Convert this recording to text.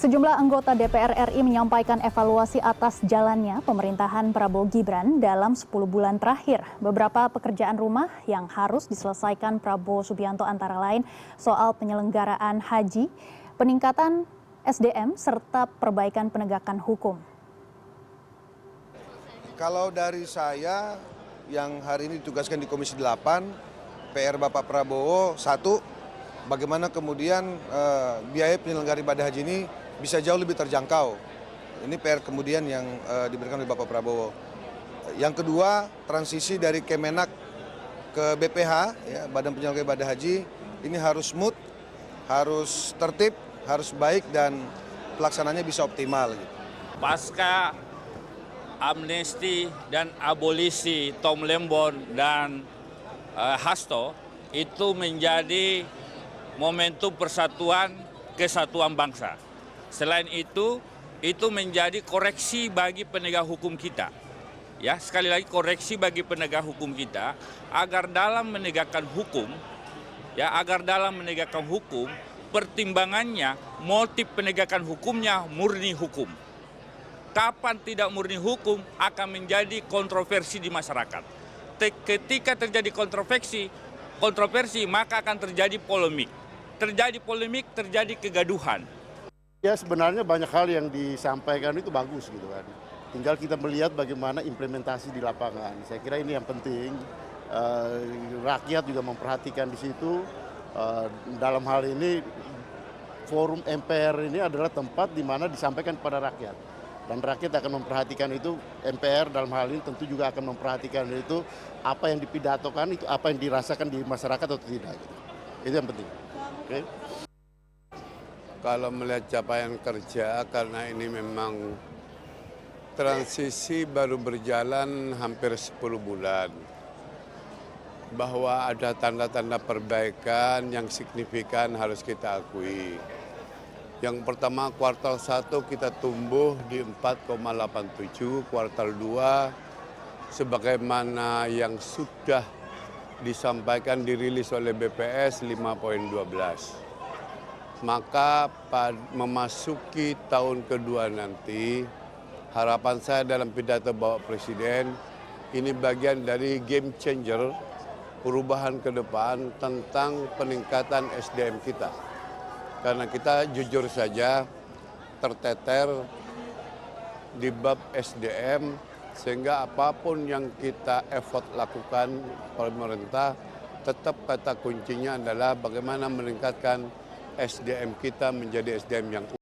Sejumlah anggota DPR RI menyampaikan evaluasi atas jalannya pemerintahan Prabowo Gibran dalam 10 bulan terakhir. Beberapa pekerjaan rumah yang harus diselesaikan Prabowo Subianto antara lain soal penyelenggaraan haji, peningkatan SDM, serta perbaikan penegakan hukum. Kalau dari saya yang hari ini ditugaskan di Komisi 8, PR Bapak Prabowo, satu, bagaimana kemudian biaya penyelenggaraan ibadah haji ini bisa jauh lebih terjangkau. Ini PR kemudian yang diberikan oleh Bapak Prabowo. Yang kedua, transisi dari Kemenak ke BPH, ya, Badan Penyelenggara Ibadah Haji, ini harus smooth, harus tertib, harus baik, dan pelaksananya bisa optimal. Pasca amnesti dan abolisi Tom Lembon dan Hasto, itu menjadi momentum persatuan kesatuan bangsa. Selain itu menjadi koreksi bagi penegak hukum kita. Ya, sekali lagi koreksi bagi penegak hukum kita agar dalam menegakkan hukum, pertimbangannya, motif penegakan hukumnya murni hukum. Kapan tidak murni hukum akan menjadi kontroversi di masyarakat. Ketika terjadi kontroversi maka akan terjadi polemik. Terjadi polemik, terjadi kegaduhan. Ya, sebenarnya banyak hal yang disampaikan itu bagus gitu kan. Tinggal kita melihat bagaimana implementasi di lapangan. Saya kira ini yang penting. Rakyat juga memperhatikan di situ. Dalam hal ini forum MPR ini adalah tempat di mana disampaikan kepada rakyat. Dan rakyat akan memperhatikan itu, MPR dalam hal ini tentu juga akan memperhatikan itu apa yang dipidatokan itu, apa yang dirasakan di masyarakat atau tidak. Gitu. Itu yang penting. Okay. Kalau melihat capaian kerja, karena ini memang transisi baru berjalan hampir 10 bulan. Bahwa ada tanda-tanda perbaikan yang signifikan harus kita akui. Yang pertama, kuartal 1 kita tumbuh di 4,87, kuartal 2 sebagaimana yang sudah disampaikan dirilis oleh BPS 5,12. Maka memasuki tahun kedua nanti, harapan saya dalam pidato Bapak Presiden, ini bagian dari game changer, perubahan ke depan tentang peningkatan SDM kita. Karena kita jujur saja terteter di bab SDM, sehingga apapun yang kita effort lakukan pemerintah, tetap kata kuncinya adalah bagaimana meningkatkan SDM kita menjadi SDM yang